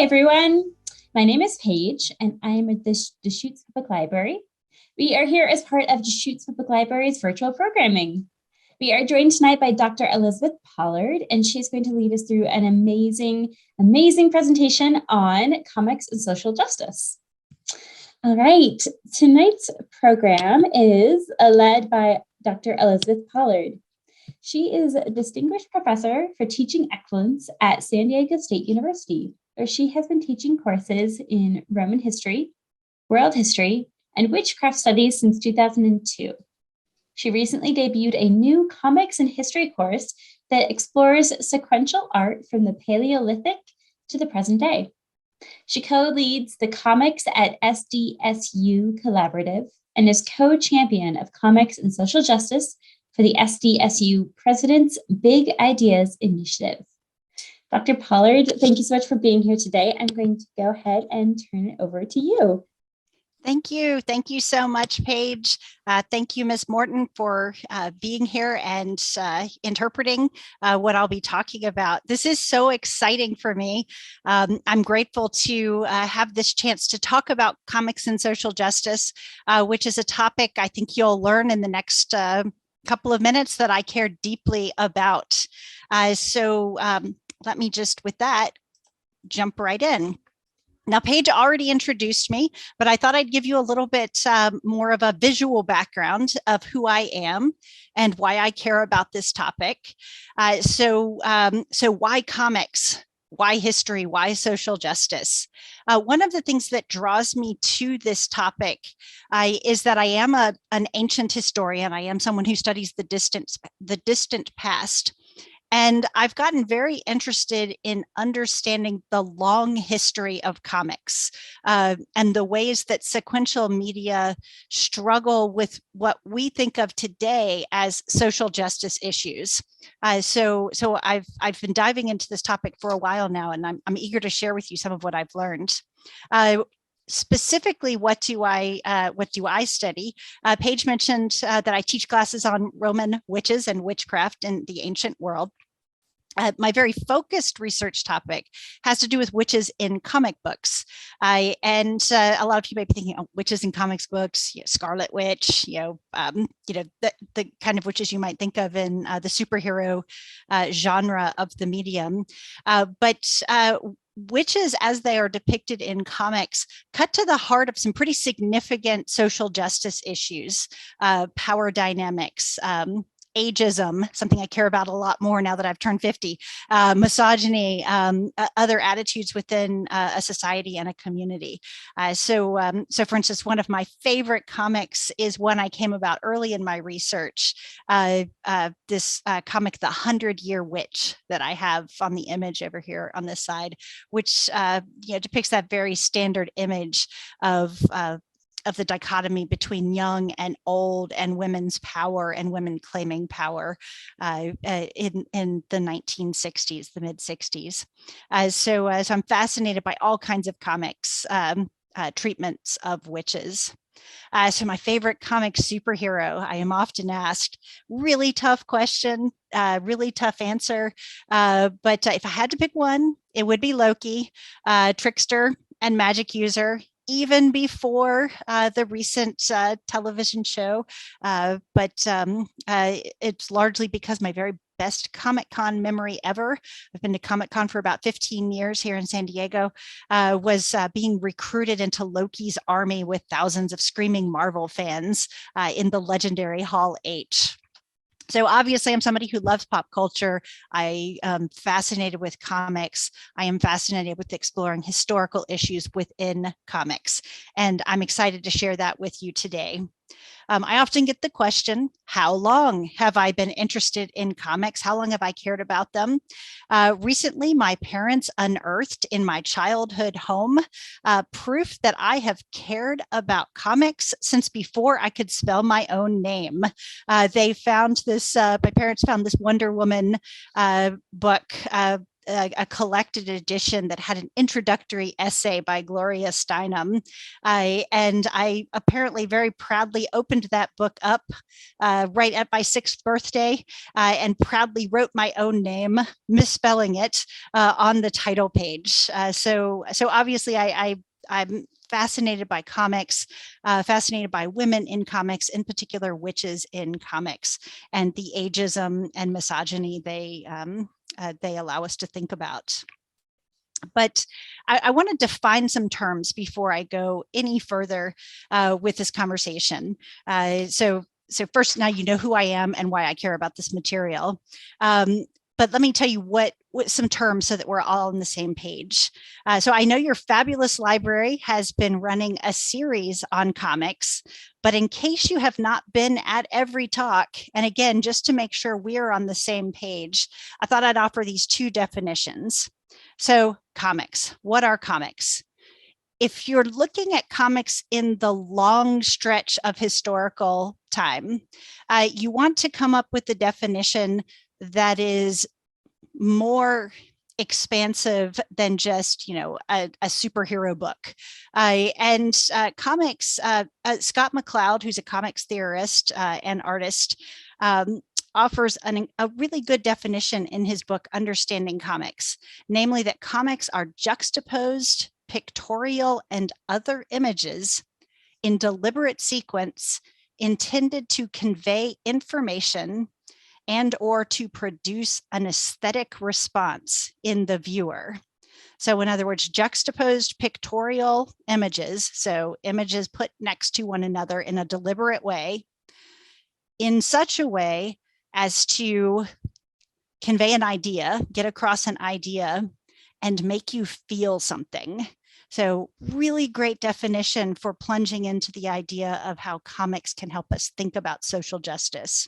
Hi, everyone. My name is Paige, and I am at the Deschutes Public Library. We are here as part of Deschutes Public Library's virtual programming. We are joined tonight by Dr. Elizabeth Pollard, and she's going to lead us through an amazing presentation on comics and social justice. All right, tonight's program is led by Dr. Elizabeth Pollard. She is a distinguished professor for teaching excellence at San Diego State University, where she has been teaching courses in Roman history, world history, and witchcraft studies since 2002. She recently debuted a new comics and history course that explores sequential art from the Paleolithic to the present day. She co-leads the Comics at SDSU Collaborative and is co-champion of comics and social justice for the SDSU President's Big Ideas Initiative. Dr. Pollard, thank you so much for being here today. I'm going to go ahead and turn it over to you. Thank you. Thank you so much, Paige. Thank you, Ms. Morton, for being here and interpreting what I'll be talking about. This is so exciting for me. I'm grateful to have this chance to talk about comics and social justice, which is a topic I think you'll learn in the next couple of minutes that I care deeply about. So let me just, with that, jump right in. Now, Paige already introduced me, but I thought I'd give you a little bit more of a visual background of who I am and why I care about this topic. So why comics? Why history? Why social justice? One of the things that draws me to this topic is that I am an ancient historian. I am someone who studies the distant past. And I've gotten very interested in understanding the long history of comics and the ways that sequential media struggle with what we think of today as social justice issues. So I've been diving into this topic for a while now, and I'm eager to share with you some of what I've learned. Specifically, what do I study? Paige mentioned that I teach classes on Roman witches and witchcraft in the ancient world. My very focused research topic has to do with witches in comic books. And a lot of people may be thinking, oh, witches in comics books, Scarlet Witch, the kind of witches you might think of in the superhero genre of the medium. But witches, as they are depicted in comics, cut to the heart of some pretty significant social justice issues, power dynamics, ageism, something I care about a lot more now that I've turned 50, misogyny, other attitudes within a society and a community. So for instance, one of my favorite comics is one I came about early in my research, this comic, The 100-Year Witch, that I have on the image over here on this side, which depicts that very standard image of the dichotomy between young and old and women's power and women claiming power in the 1960s, the mid 60s. So I'm fascinated by all kinds of comics treatments of witches. So my favorite comic superhero, I am often asked, really tough question, really tough answer. But if I had to pick one, it would be Loki, trickster and magic user, even before the recent television show. But it's largely because my very best Comic-Con memory ever, I've been to Comic-Con for about 15 years here in San Diego, was being recruited into Loki's army with thousands of screaming Marvel fans in the legendary Hall H. So obviously I'm somebody who loves pop culture. I am fascinated with comics. I am fascinated with exploring historical issues within comics. And I'm excited to share that with you today. I often get the question, how long have I been interested in comics? How long have I cared about them? Recently, my parents unearthed in my childhood home proof that I have cared about comics since before I could spell my own name. They found this, my parents found this Wonder Woman book a collected edition that had an introductory essay by Gloria Steinem. And I apparently very proudly opened that book up right at my 6th birthday and proudly wrote my own name, misspelling it on the title page. So obviously I'm fascinated by comics, fascinated by women in comics, in particular witches in comics, and the ageism and misogyny they allow us to think about. But I want to define some terms before I go any further with this conversation. So first, now you know who I am and why I care about this material. But let me tell you what some terms so that we're all on the same page. So I know your fabulous library has been running a series on comics, but in case you have not been at every talk, and again, just to make sure we're on the same page, I thought I'd offer these 2 definitions. So comics, what are comics? If you're looking at comics in the long stretch of historical time, you want to come up with a definition that is more expansive than just, a superhero book. And comics, Scott McCloud, who's a comics theorist and artist, offers a really good definition in his book, Understanding Comics, namely that comics are juxtaposed, pictorial, and other images in deliberate sequence intended to convey information and or to produce an aesthetic response in the viewer. So in other words, juxtaposed pictorial images, so images put next to one another in a deliberate way, in such a way as to convey an idea, get across an idea, and make you feel something. So really great definition for plunging into the idea of how comics can help us think about social justice.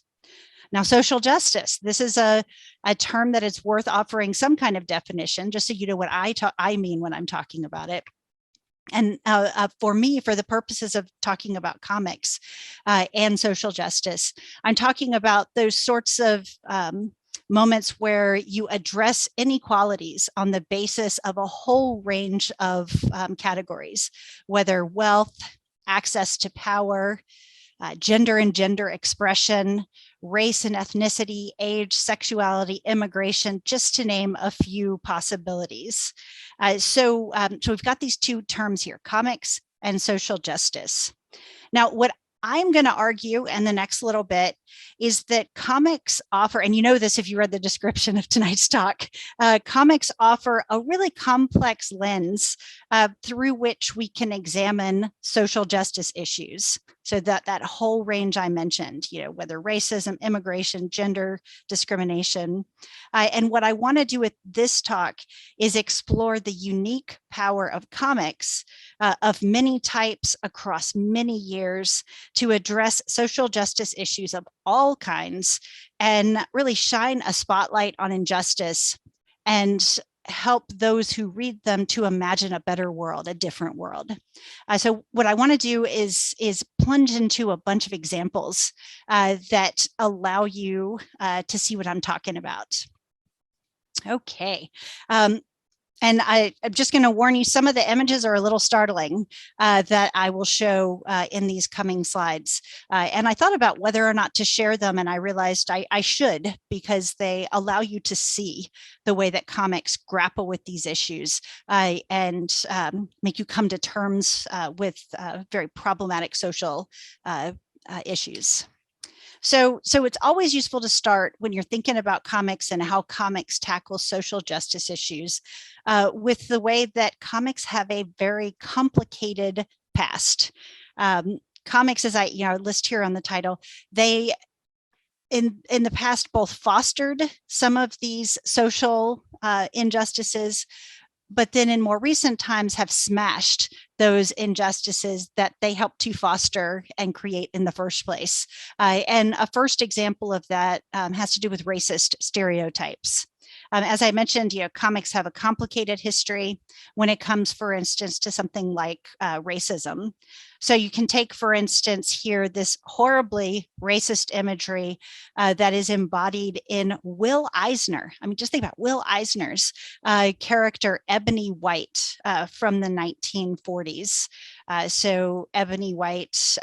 Now, social justice, this is a term that is worth offering some kind of definition, just so you know what I mean when I'm talking about it. And for me, for the purposes of talking about comics and social justice, I'm talking about those sorts of moments where you address inequalities on the basis of a whole range of categories, whether wealth, access to power, gender and gender expression, race and ethnicity, age, sexuality, immigration, just to name a few possibilities. So we've got these 2 terms here, comics and social justice. Now, what I'm going to argue in the next little bit is that comics offer, and you know this if you read the description of tonight's talk, comics offer a really complex lens through which we can examine social justice issues. So that whole range I mentioned, whether racism, immigration, gender discrimination. And what I want to do with this talk is explore the unique power of comics of many types across many years to address social justice issues of all kinds and really shine a spotlight on injustice and help those who read them to imagine a better world, a different world. So what I want to do is plunge into a bunch of examples that allow you to see what I'm talking about. Okay. And I'm just going to warn you, some of the images are a little startling that I will show in these coming slides. And I thought about whether or not to share them, and I realized I should, because they allow you to see the way that comics grapple with these issues and make you come to terms with very problematic social issues. So it's always useful to start when you're thinking about comics and how comics tackle social justice issues with the way that comics have a very complicated past. Comics, as I list here on the title, they in the past both fostered some of these social injustices, but then in more recent times have smashed those injustices that they helped to foster and create in the first place. And a first example of that has to do with racist stereotypes. As I mentioned, comics have a complicated history when it comes, for instance, to something like racism. So you can take, for instance, here, this horribly racist imagery that is embodied in Will Eisner. I mean, just think about Will Eisner's character, Ebony White, from the 1940s. So Ebony White,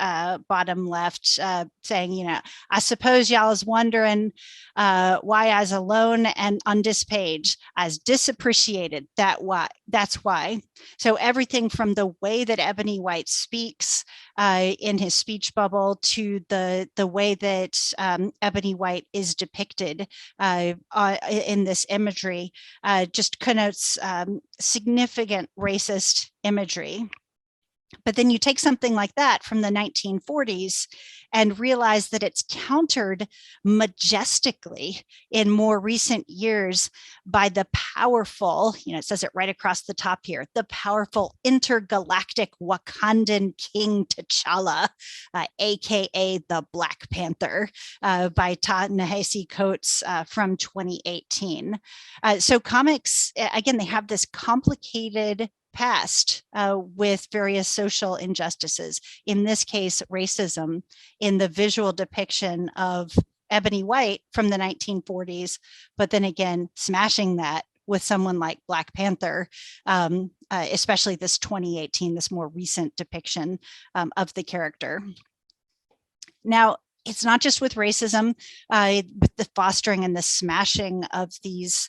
bottom left, saying, you know, I suppose y'all is wondering why I was alone and on this page. I was disappreciated. That's why. So everything from the way that Ebony White speaks in his speech bubble to the way that Ebony White is depicted in this imagery just connotes significant racist imagery. But then you take something like that from the 1940s and realize that it's countered majestically in more recent years by the powerful, you know, it says it right across the top here, the powerful intergalactic Wakandan King T'Challa, aka the Black Panther, by Ta-Nehisi Coates from 2018. So comics, again, they have this complicated past with various social injustices, in this case, racism, in the visual depiction of Ebony White from the 1940s, but then again, smashing that with someone like Black Panther, especially this 2018, this more recent depiction of the character. Now, it's not just with racism, with the fostering and the smashing of these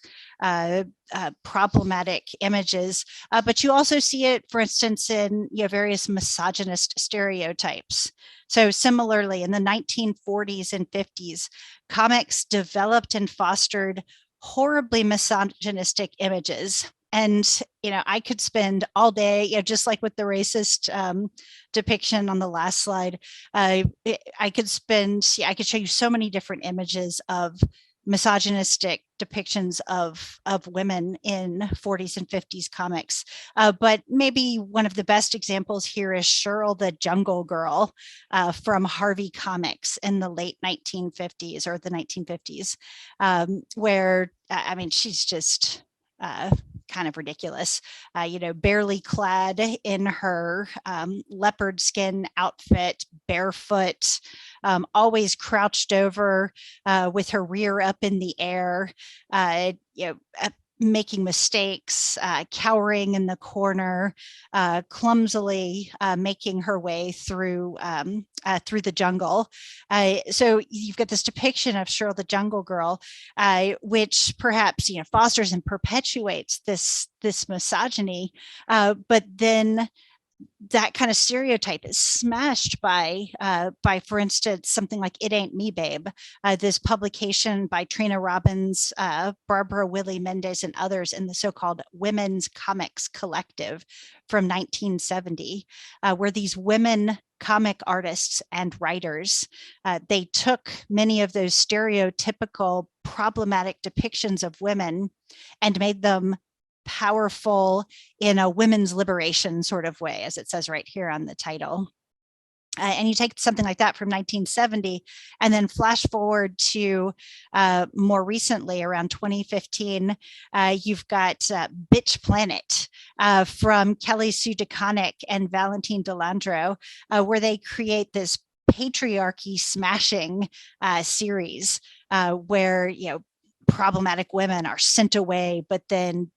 problematic images, but you also see it, for instance, in various misogynist stereotypes. So similarly, in the 1940s and 50s, comics developed and fostered horribly misogynistic images. And, I could spend all day, just like with the racist depiction on the last slide, I could show you so many different images of misogynistic depictions of women in 40s and 50s comics. But maybe one of the best examples here is Shirl the Jungle Girl from Harvey Comics in the late 1950s or the 1950s, where, she's just kind of ridiculous, barely clad in her leopard skin outfit, barefoot, always crouched over with her rear up in the air, making mistakes, cowering in the corner, clumsily making her way through the jungle. So you've got this depiction of Shirl the Jungle Girl, which perhaps fosters and perpetuates this misogyny, but then that kind of stereotype is smashed by, for instance, something like It Ain't Me, Babe, this publication by Trina Robbins, Barbara Willie Mendez, and others in the so-called Women's Comics Collective from 1970, where these women comic artists and writers, they took many of those stereotypical problematic depictions of women and made them powerful in a women's liberation sort of way, as it says right here on the title. And you take something like that from 1970 and then flash forward to more recently, around 2015, you've got Bitch Planet from Kelly Sue DeConnick and Valentine Landro, where they create this patriarchy smashing series where, problematic women are sent away, but then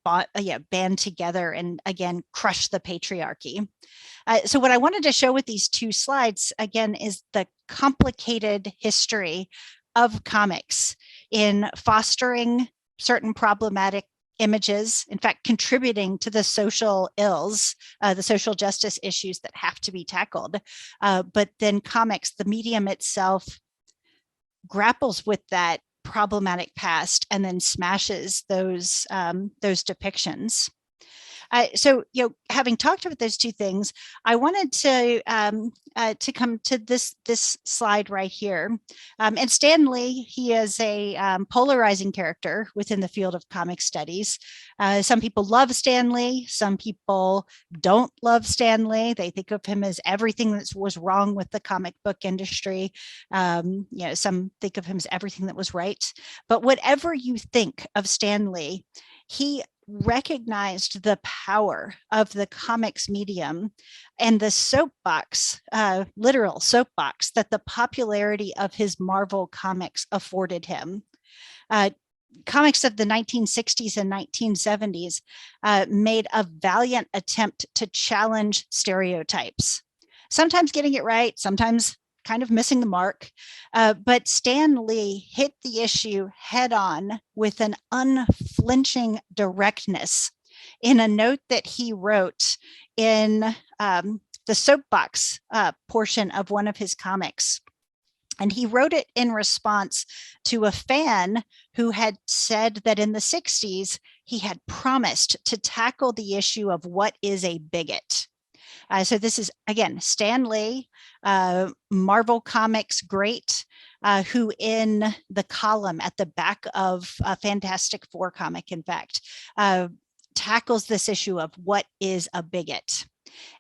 band together and again crush the patriarchy. So what I wanted to show with these two slides again is the complicated history of comics in fostering certain problematic images, in fact, contributing to the social ills, the social justice issues that have to be tackled. But then comics, the medium itself, grapples with that problematic past and then smashes those depictions. So, having talked about those two things, I wanted to come to this slide right here. And Stan Lee, he is a polarizing character within the field of comic studies. Some people love Stan Lee. Some people don't love Stan Lee. They think of him as everything that was wrong with the comic book industry. Some think of him as everything that was right. But whatever you think of Stan Lee, he recognized the power of the comics medium and the soapbox, literal soapbox, that the popularity of his Marvel comics afforded him. Comics of the 1960s and 1970s made a valiant attempt to challenge stereotypes, sometimes getting it right, sometimes kind of missing the mark. But Stan Lee hit the issue head on with an unflinching directness in a note that he wrote in the soapbox portion of one of his comics. And he wrote it in response to a fan who had said that in the 60s, he had promised to tackle the issue of what is a bigot. So this is, again, Stan Lee, Marvel Comics great, who in the column at the back of Fantastic Four comic, in fact, tackles this issue of what is a bigot.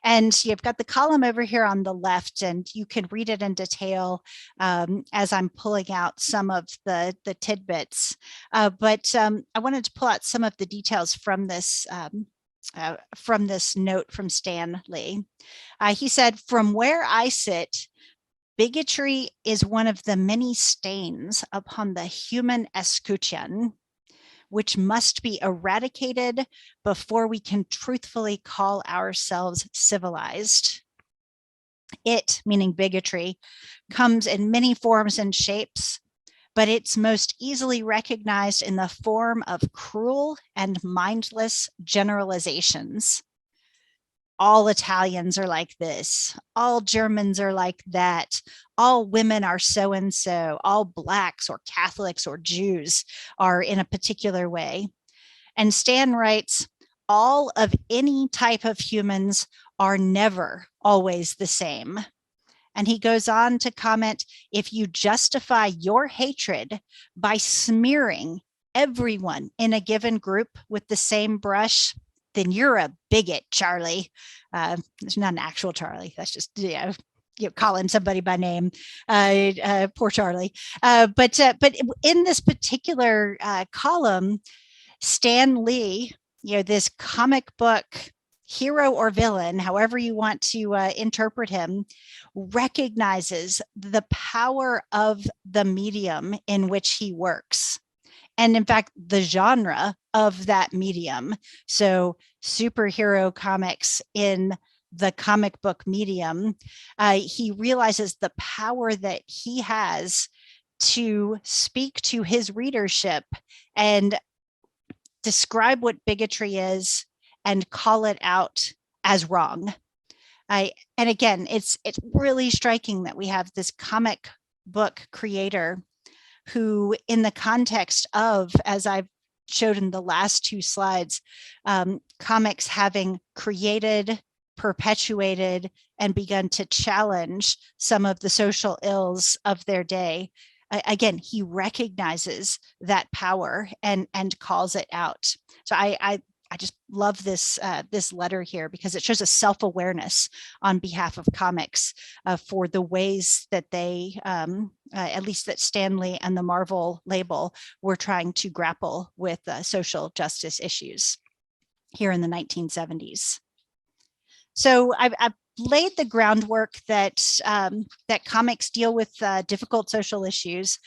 And you've got the column over here on the left, and you can read it in detail as I'm pulling out some of the tidbits. But I wanted to pull out some of the details from this note from Stan Lee. He said, "From where I sit, bigotry is one of the many stains upon the human escutcheon, which must be eradicated before we can truthfully call ourselves civilized. It," meaning bigotry, "comes in many forms and shapes, but it's most easily recognized in the form of cruel and mindless generalizations. All Italians are like this. All Germans are like that. All women are so-and-so. All Blacks or Catholics or Jews are in a particular way." And Stan writes, "All of any type of humans are never always the same." And he goes on to comment, "If you justify your hatred by smearing everyone in a given group with the same brush, then you're a bigot, Charlie." There's not an actual Charlie. That's just, you calling somebody by name, poor Charlie. But in this particular column, Stan Lee, this comic book hero or villain, however you want to interpret him, recognizes the power of the medium in which he works. And in fact, the genre of that medium. So superhero comics in the comic book medium, he realizes the power that he has to speak to his readership and describe what bigotry is and call it out as wrong. And again, it's really striking that we have this comic book creator who, in the context of, as I've showed in the last two slides, comics having created, perpetuated, and begun to challenge some of the social ills of their day. Again, he recognizes that power and calls it out. So I just love this this letter here, because it shows a self-awareness on behalf of comics for the ways that they, at least that Stan Lee and the Marvel label, were trying to grapple with social justice issues here in the 1970s. So I've laid the groundwork that that comics deal with difficult social issues.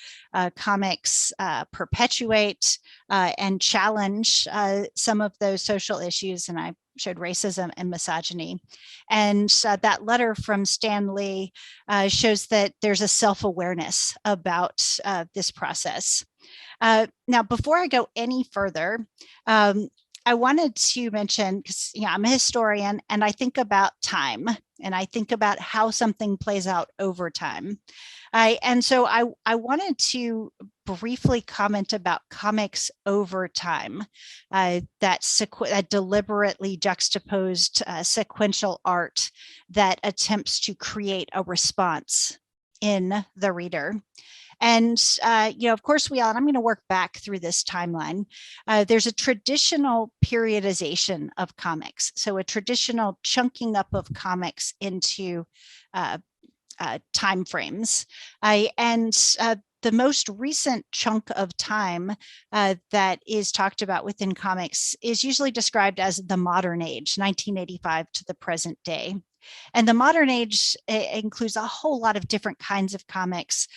Comics perpetuate and challenge some of those social issues, and I showed racism and misogyny. And that letter from Stan Lee shows that there's a self-awareness about this process. Now, before I go any further, I wanted to mention, because I'm a historian and I think about time and I think about how something plays out over time. And so I wanted to briefly comment about comics over time, that deliberately juxtaposed sequential art that attempts to create a response in the reader. And, of course, and I'm going to work back through this timeline. There's a traditional periodization of comics. So a traditional chunking up of comics into time frames. And the most recent chunk of time that is talked about within comics is usually described as the modern age, 1985 to the present day. And the modern age includes a whole lot of different kinds of comics.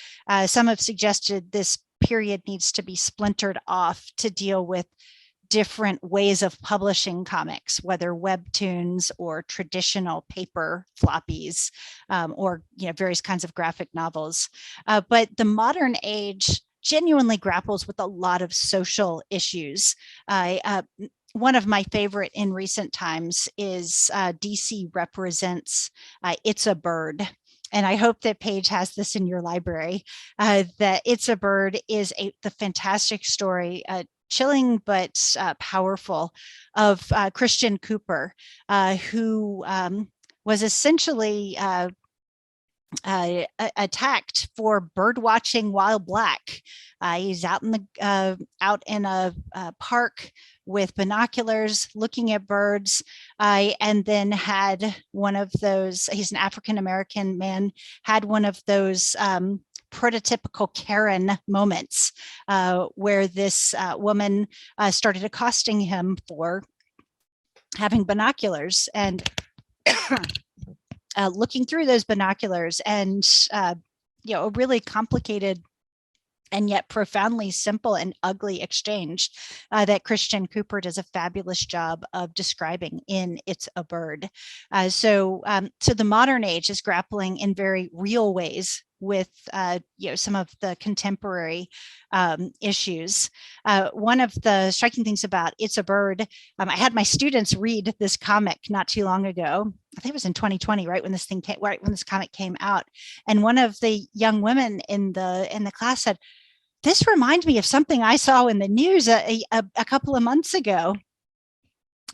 Some have suggested this period needs to be splintered off to deal with different ways of publishing comics, whether webtoons or traditional paper floppies, or various kinds of graphic novels. But the modern age genuinely grapples with a lot of social issues. One of my favorite in recent times is DC Represents It's a Bird. And I hope that Paige has this in your library. That It's a Bird is the fantastic story, chilling but powerful, of Christian Cooper, who was essentially attacked for bird watching while Black. He's out in a park with binoculars looking at birds, and then had one of those, he's an African-American man, had one of those prototypical Karen moments where this woman started accosting him for having binoculars, and looking through those binoculars, and a really complicated and yet profoundly simple and ugly exchange that Christian Cooper does a fabulous job of describing in It's a Bird. So the modern age is grappling in very real ways with some of the contemporary issues. One of the striking things about It's a Bird, I had my students read this comic not too long ago. I think it was in 2020, right when this comic came out. And one of the young women in the class said, "This reminds me of something I saw in the news a couple of months ago."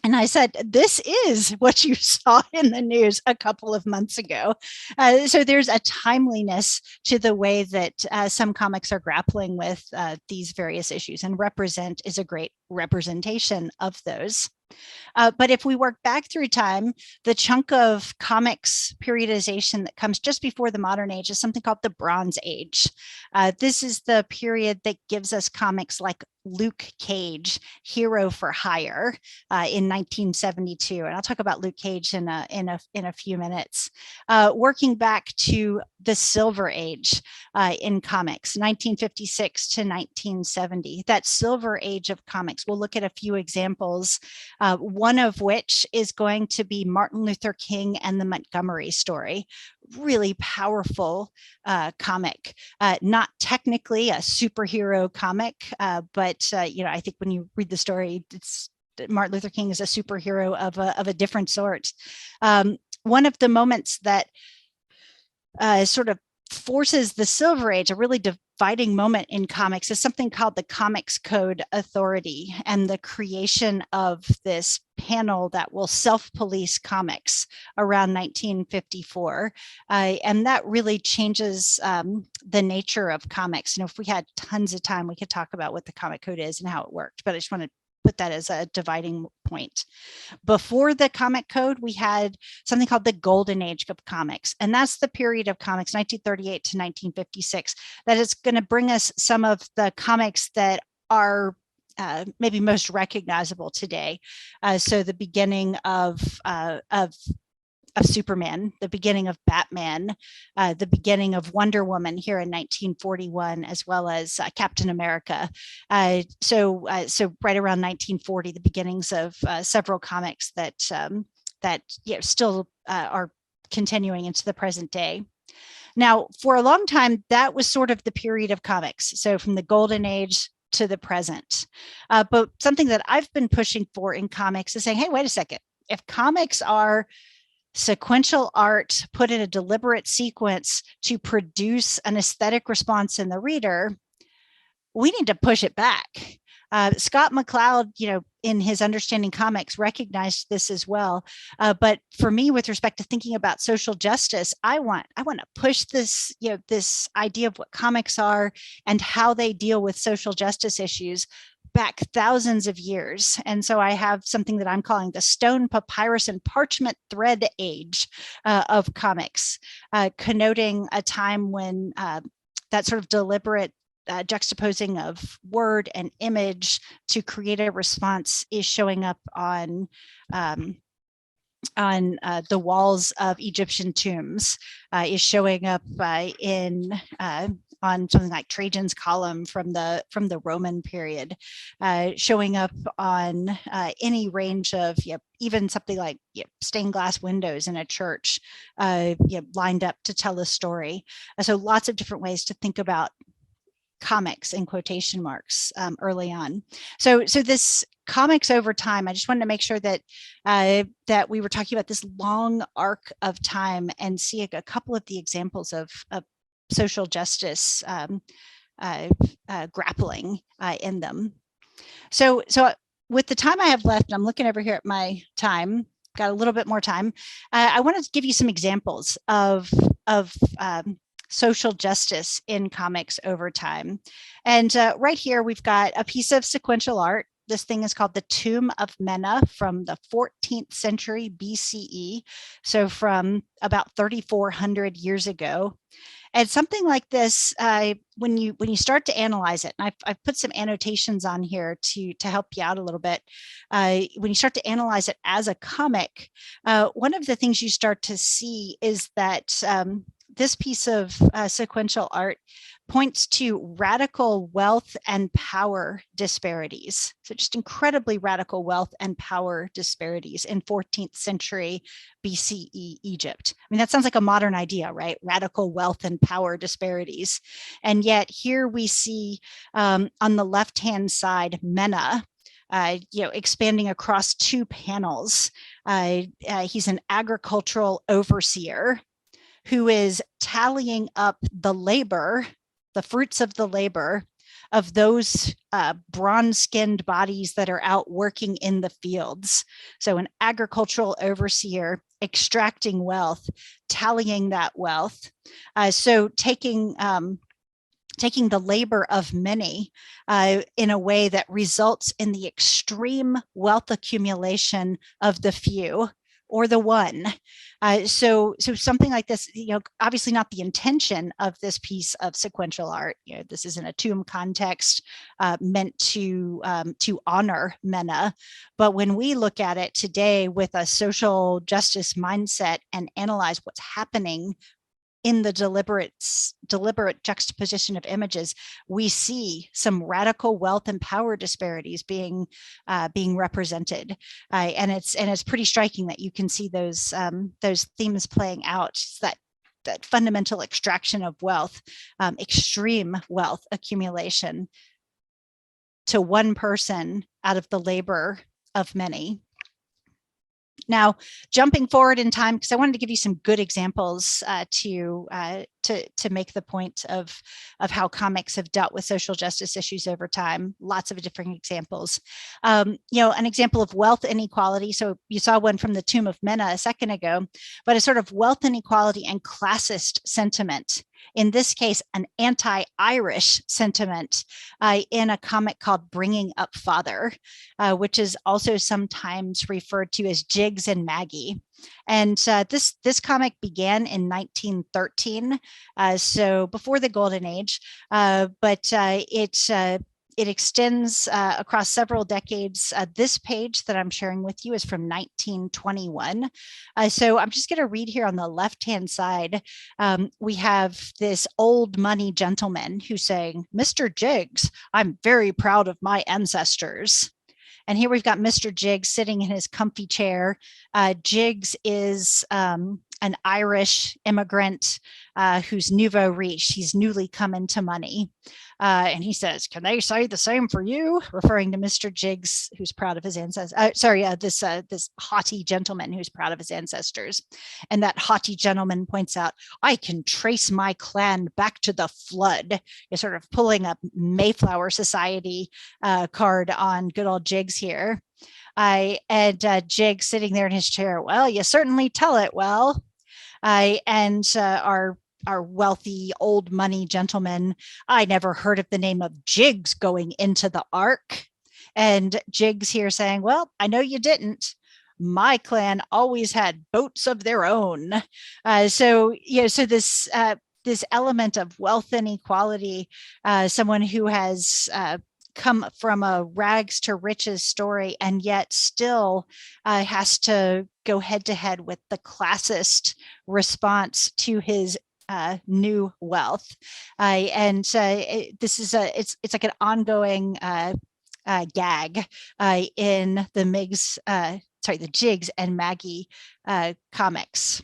And I said, "This is what you saw in the news a couple of months ago." So there's a timeliness to the way that some comics are grappling with these various issues, and Represent is a great representation of those. But if we work back through time, the chunk of comics periodization that comes just before the modern age is something called the Bronze Age. This is the period that gives us comics like Luke Cage, Hero for Hire, in 1972, and I'll talk about Luke Cage in a few minutes. Working back to the Silver Age in comics, 1956 to 1970. That Silver Age of comics. We'll look at a few examples. One of which is going to be Martin Luther King and the Montgomery Story. Really powerful comic, not technically a superhero comic, but I think when you read the story, it's Martin Luther King is a superhero of a different sort. One of the moments that sort of forces the Silver Age, a really dividing moment in comics, is something called the Comics Code Authority, and the creation of this panel that will self-police comics around 1954. And that really changes the nature of comics. If we had tons of time, we could talk about what the Comic Code is and how it worked, but I just want to put that as a dividing point. Before the Comic Code, we had something called the Golden Age of comics, and that's the period of comics 1938 to 1956 that is going to bring us some of the comics that are maybe most recognizable today. So the beginning of Superman, the beginning of Batman, the beginning of Wonder Woman here in 1941, as well as Captain America. So right around 1940, the beginnings of several comics that still are continuing into the present day. Now, for a long time, that was sort of the period of comics. So from the Golden Age to the present. But something that I've been pushing for in comics is saying, hey, wait a second. If comics are sequential art put in a deliberate sequence to produce an aesthetic response in the reader, we need to push it back. Scott McCloud, in his Understanding Comics, recognized this as well. But for me, with respect to thinking about social justice, I want to push this, this idea of what comics are and how they deal with social justice issues back thousands of years. And so I have something that I'm calling the stone, papyrus, and parchment thread age of comics, connoting a time when that sort of deliberate juxtaposing of word and image to create a response is showing up on the walls of Egyptian tombs, is showing up on something like Trajan's column from the Roman period, showing up on any range of even something like stained glass windows in a church, lined up to tell a story. So lots of different ways to think about comics in quotation marks early on. So this comics over time, I just wanted to make sure that that we were talking about this long arc of time and seeing a couple of the examples of social justice grappling in them. So with the time I have left, I'm looking over here at my time, got a little bit more time. I want to give you some examples of social justice in comics over time. And right here, we've got a piece of sequential art. This thing is called the Tomb of Mena from the 14th century BCE. So from about 3,400 years ago. And something like this, when you start to analyze it, and I've put some annotations on here to help you out a little bit. When you start to analyze it as a comic, one of the things you start to see is that this piece of sequential art points to radical wealth and power disparities. So just incredibly radical wealth and power disparities in 14th century BCE Egypt. I mean, that sounds like a modern idea, right? Radical wealth and power disparities. And yet here we see on the left-hand side, Mena, expanding across two panels. He's an agricultural overseer who is tallying up the labor, the fruits of the labor of those bronze-skinned bodies that are out working in the fields. So an agricultural overseer extracting wealth, tallying that wealth. So taking the labor of many in a way that results in the extreme wealth accumulation of the few or the one. So something like this, obviously not the intention of this piece of sequential art. This is in a tomb context meant to honor Mena. But when we look at it today with a social justice mindset and analyze what's happening in the deliberate juxtaposition of images, we see some radical wealth and power disparities being represented, and it's pretty striking that you can see those themes playing out. That fundamental extraction of wealth, extreme wealth accumulation to one person out of the labor of many. Now, jumping forward in time, because I wanted to give you some good examples to make the point of how comics have dealt with social justice issues over time. Lots of different examples. An example of wealth inequality. So you saw one from the Tomb of Mena a second ago, but a sort of wealth inequality and classist sentiment. In this case, an anti-Irish sentiment in a comic called Bringing Up Father, which is also sometimes referred to as Jigs and Maggie. And this comic began in 1913, so before the Golden Age, but it extends across several decades. This page that I'm sharing with you is from 1921. So I'm just going to read here on the left-hand side. We have this old money gentleman who's saying, "Mr. Jiggs, I'm very proud of my ancestors." And here we've got Mr. Jiggs sitting in his comfy chair. Jiggs is an Irish immigrant who's nouveau riche. He's newly come into money. And he says, "Can they say the same for you?" Referring to Mr. Jiggs, who's proud of his ancestors. This haughty gentleman who's proud of his ancestors. And that haughty gentleman points out, "I can trace my clan back to the flood." You're sort of pulling a Mayflower Society card on good old Jiggs here. And Jiggs sitting there in his chair, "Well, you certainly tell it well." Our wealthy old money gentleman, "I never heard of the name of Jiggs going into the Ark." And Jiggs here saying, "Well, I know you didn't. My clan always had boats of their own." So this this element of wealth inequality, someone who has come from a rags to riches story and yet still has to go head to head with the classist response to his new wealth. This is it's like an ongoing gag in the Jigs and Maggie comics.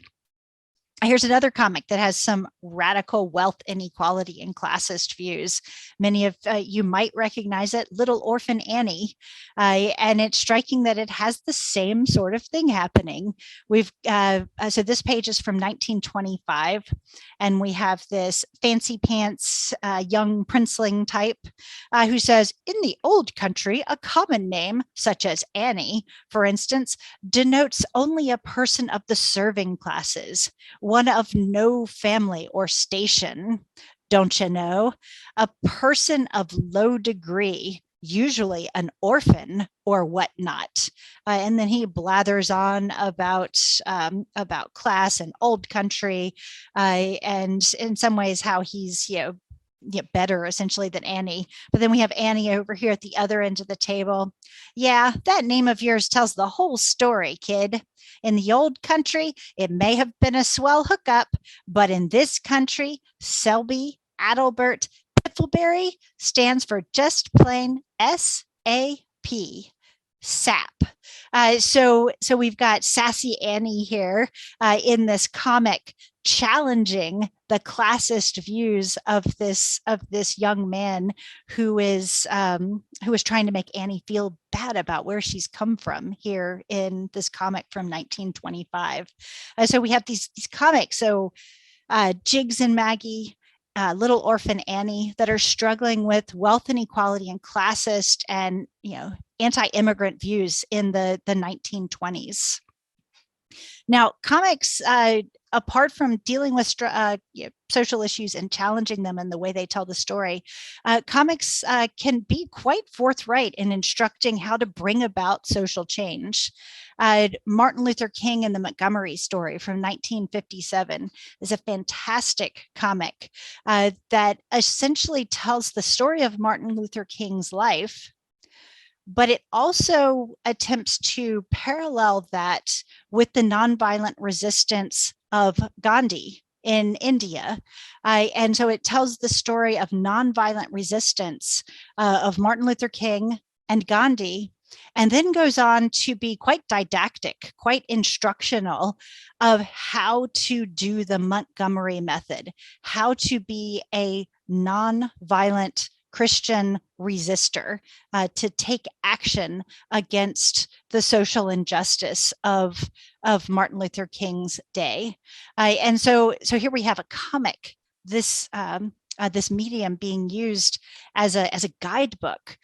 Here's another comic that has some radical wealth inequality and classist views. Many of you might recognize it, Little Orphan Annie. And it's striking that it has the same sort of thing happening. So this page is from 1925, and we have this fancy pants young princeling type who says, in the old country, a common name, such as Annie, for instance, denotes only a person of the serving classes, one of no family or station, don't you know? A person of low degree, usually an orphan or whatnot. And then he blathers on about class and old country, and in some ways how he's better essentially than Annie. But then we have Annie over here at the other end of the table. Yeah, that name of yours tells the whole story, kid. In the old country, it may have been a swell hookup, but in this country, Selby, Adalbert, Piffleberry stands for just plain S-A-P. SAP. So we've got Sassy Annie here in this comic challenging the classist views of this young man who is trying to make Annie feel bad about where she's come from here in this comic from 1925. So we have these comics. So Jigs and Maggie, Little Orphan Annie, that are struggling with wealth inequality and classist and anti-immigrant views in the 1920s. Now, comics, apart from dealing with social issues and challenging them in the way they tell the story, comics can be quite forthright in instructing how to bring about social change. Martin Luther King and the Montgomery Story from 1957 is a fantastic comic that essentially tells the story of Martin Luther King's life, but it also attempts to parallel that with the nonviolent resistance of Gandhi in India. And so it tells the story of nonviolent resistance of Martin Luther King and Gandhi, and then goes on to be quite didactic, quite instructional of how to do the Montgomery method, how to be a nonviolent Christian resistor, to take action against the social injustice of Martin Luther King's day. And so here we have a comic, this medium being used as a guidebook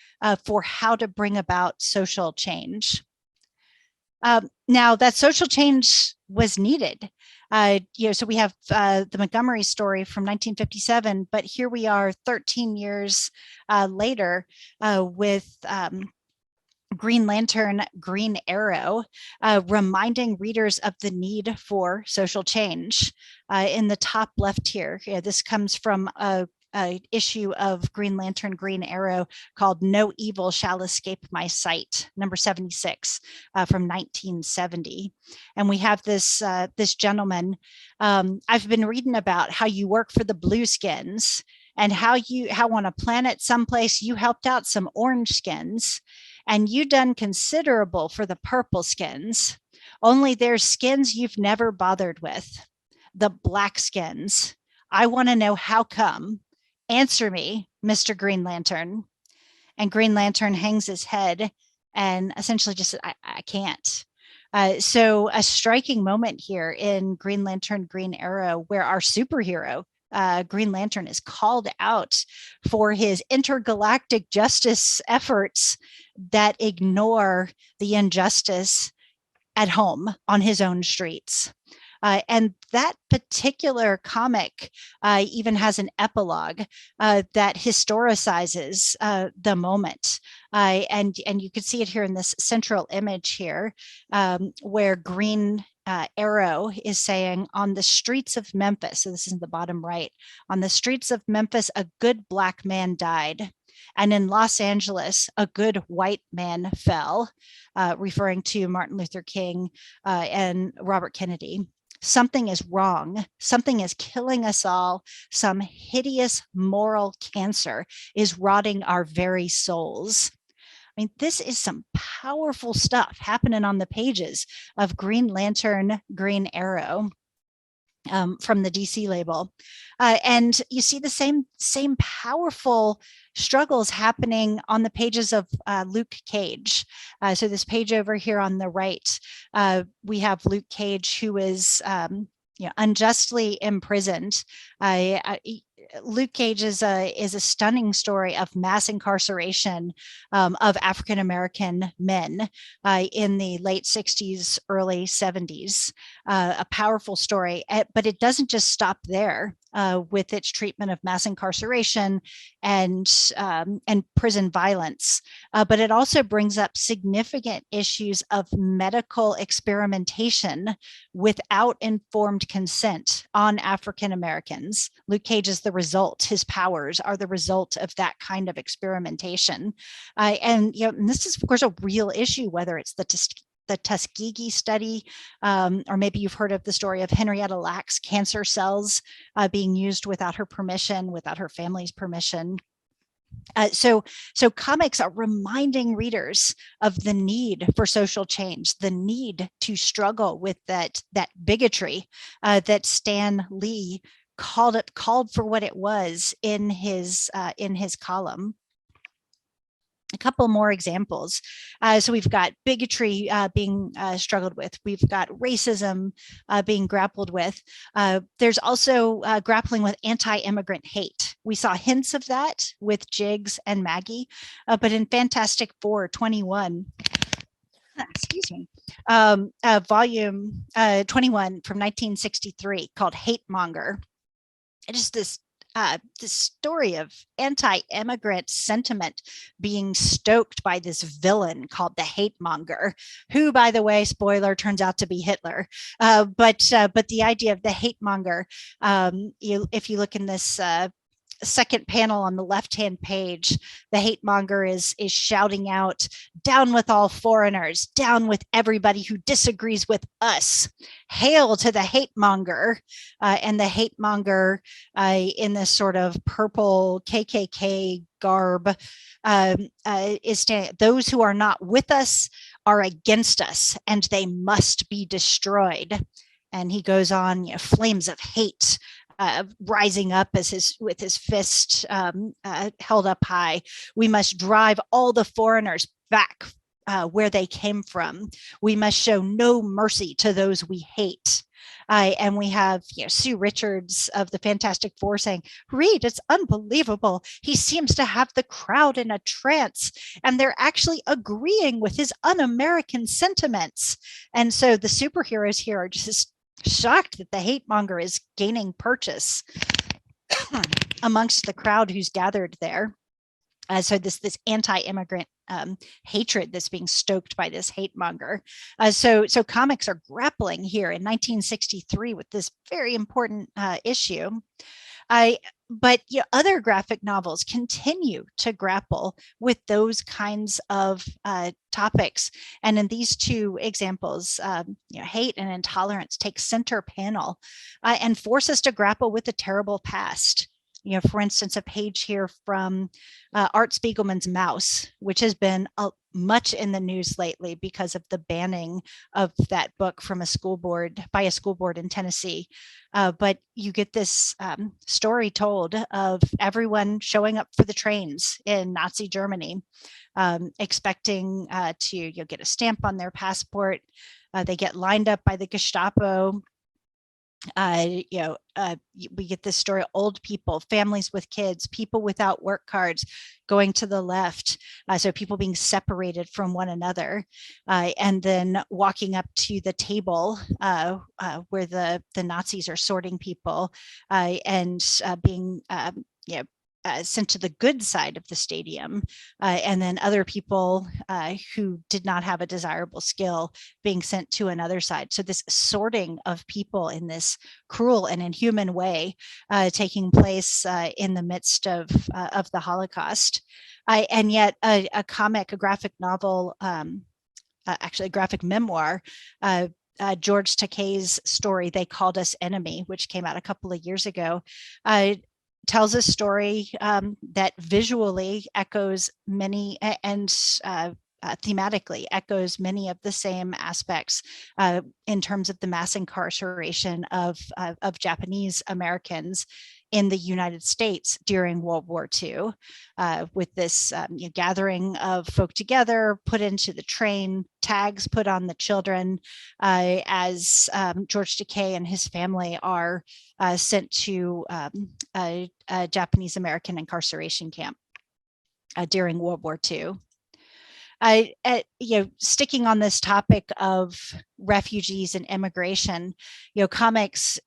for how to bring about social change. Now, that social change was needed. So we have the Montgomery Story from 1957, but here we are 13 years later with Green Lantern, Green Arrow, reminding readers of the need for social change. In the top left here, this comes from a issue of Green Lantern, Green Arrow called No Evil Shall Escape My Sight, number 76 from 1970. And we have this gentleman. I've been reading about how you work for the Blueskins and how on a planet someplace you helped out some orange skins, and you done considerable for the purple skins. Only there's skins you've never bothered with, the black skins. I want to know how come. Answer me, Mr. Green Lantern. And Green Lantern hangs his head and essentially just said, I can't. So a striking moment here in Green Lantern, Green Arrow, where our superhero, Green Lantern, is called out for his intergalactic justice efforts that ignore the injustice at home on his own streets. And that particular comic even has an epilogue that historicizes the moment. And you can see it here in this central image here, where Green arrow is saying, on the streets of Memphis, so this is in the bottom right, on the streets of Memphis, a good Black man died. And in Los Angeles, a good white man fell, referring to Martin Luther King and Robert Kennedy. Something is wrong. Something is killing us all. Some hideous moral cancer is rotting our very souls. I mean, this is some powerful stuff happening on the pages of Green Lantern, Green Arrow. From the DC label. And you see the same powerful struggles happening on the pages of Luke Cage. So this page over here on the right, we have Luke Cage, who is unjustly imprisoned. Luke Cage is a stunning story of mass incarceration of African-American men in the late 60s, early 70s. A powerful story, but it doesn't just stop there with its treatment of mass incarceration and prison violence, but it also brings up significant issues of medical experimentation without informed consent on African Americans. Luke Cage is the result. His powers are the result of that kind of experimentation. And this is, of course, a real issue, whether it's the Tuskegee study, or maybe you've heard of the story of Henrietta Lacks cancer cells being used without her permission, without her family's permission. So comics are reminding readers of the need for social change, the need to struggle with that bigotry that Stan Lee called for what it was in his column. A couple more examples. So we've got bigotry being struggled with. We've got racism being grappled with. There's also grappling with anti-immigrant hate. We saw hints of that with Jiggs and Maggie, but in Fantastic Four 21, excuse me, volume 21 from 1963 called Hate Monger. It is this story of anti-immigrant sentiment being stoked by this villain called the Hate Monger, who, by the way, spoiler, turns out to be Hitler. But the idea of the Hate Monger, if you look in this second panel on the left-hand page, the hate monger is shouting out, "Down with all foreigners, down with everybody who disagrees with us. Hail to the hate monger." And the hate monger in this sort of purple KKK garb is standing, "Those who are not with us are against us, and they must be destroyed." And he goes on, flames of hate rising up with his fist held up high. "We must drive all the foreigners back where they came from. We must show no mercy to those we hate." And we have Sue Richards of the Fantastic Four saying, "Read, it's unbelievable. He seems to have the crowd in a trance, and they're actually agreeing with his un-American sentiments." And so the superheroes here are just shocked that the hate monger is gaining purchase amongst the crowd who's gathered there. So this anti-immigrant hatred that's being stoked by this hate monger. So comics are grappling here in 1963 with this very important issue. But other graphic novels continue to grapple with those kinds of topics. And in these two examples, hate and intolerance take center panel and force us to grapple with the terrible past. For instance, a page here from Art Spiegelman's Mouse, which has been much in the news lately because of the banning of that book from by a school board in Tennessee. But you get this story told of everyone showing up for the trains in Nazi Germany, expecting to get a stamp on their passport. They get lined up by the Gestapo. We get this story, old people, families with kids, people without work cards going to the left. So people being separated from one another, and then walking up to the table where the Nazis are sorting people and being sent to the good side of the stadium, and then other people who did not have a desirable skill being sent to another side. So this sorting of people in this cruel and inhuman way taking place in the midst of the Holocaust. And yet a comic, a graphic novel, actually a graphic memoir, George Takei's story, They Called Us Enemy, which came out a couple of years ago, tells a story that visually echoes many and thematically echoes many of the same aspects in terms of the mass incarceration of Japanese Americans in the United States during World War II, with this gathering of folk together, put into the train, tags put on the children as George Takei and his family are sent to a Japanese American incarceration camp during World War II. Sticking on this topic of refugees and immigration, comics,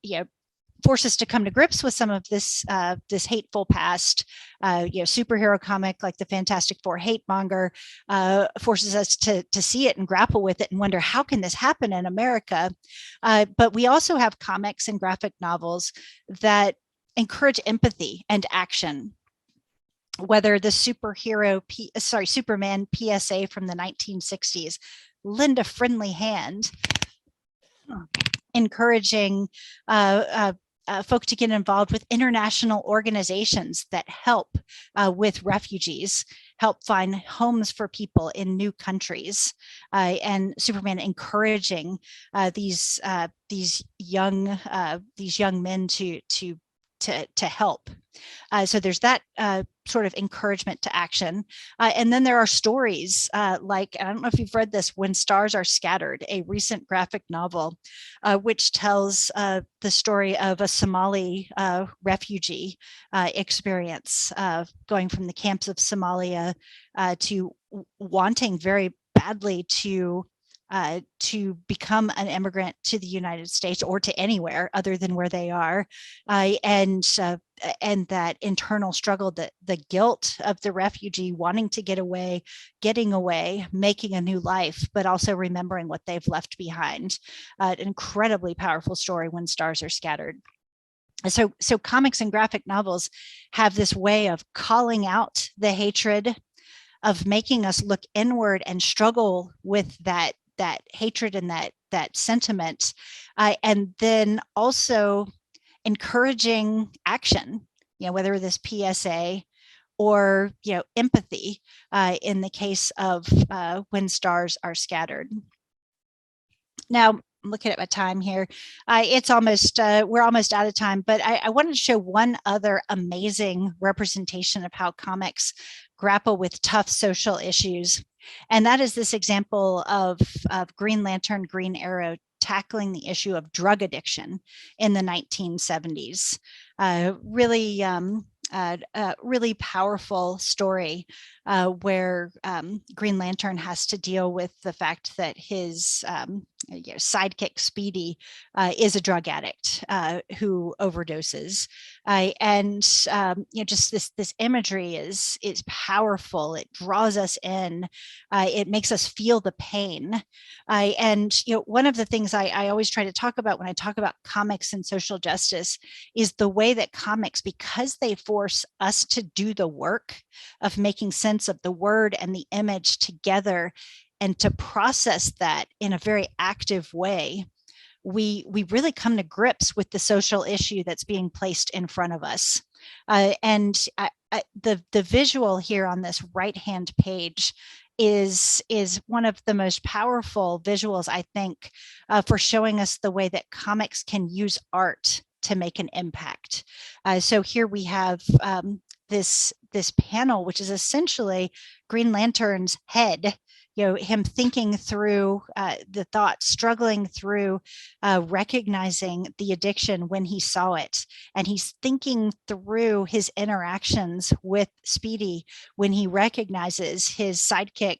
force us to come to grips with some of this this hateful past. Superhero comic like the Fantastic Four hate monger forces us to see it and grapple with it and wonder, how can this happen in America? But we also have comics and graphic novels that encourage empathy and action. Whether the Superman PSA from the 1960s, lend a friendly hand, encouraging folk to get involved with international organizations that help with refugees, help find homes for people in new countries, and Superman encouraging these young men to help. So there's that sort of encouragement to action. And then there are stories like, I don't know if you've read this, When Stars Are Scattered, a recent graphic novel, which tells the story of a Somali refugee experience going from the camps of Somalia to wanting very badly to become an immigrant to the United States or to anywhere other than where they are, and that internal struggle, the guilt of the refugee wanting to get away, getting away, making a new life, but also remembering what they've left behind. An incredibly powerful story, When Stars Are Scattered. So comics and graphic novels have this way of calling out the hatred, of making us look inward and struggle with that hatred and that sentiment, and then also encouraging action, whether this PSA or empathy in the case of When Stars Are Scattered. Now, I'm looking at my time here. It's almost we're almost out of time, but I wanted to show one other amazing representation of how comics grapple with tough social issues. And that is this example of Green Lantern, Green Arrow tackling the issue of drug addiction in the 1970s. Really powerful story where Green Lantern has to deal with the fact that his sidekick Speedy is a drug addict who overdoses, and just this imagery is powerful. It draws us in. It makes us feel the pain. And one of the things I always try to talk about when I talk about comics and social justice is the way that comics, because they force us to do the work of making sense of the word and the image together and to process that in a very active way, we really come to grips with the social issue that's being placed in front of us. And the visual here on this right-hand page is one of the most powerful visuals, I think, for showing us the way that comics can use art to make an impact. So here we have this panel, which is essentially Green Lantern's head, him thinking through the thoughts, struggling through recognizing the addiction when he saw it. And he's thinking through his interactions with Speedy when he recognizes his sidekick,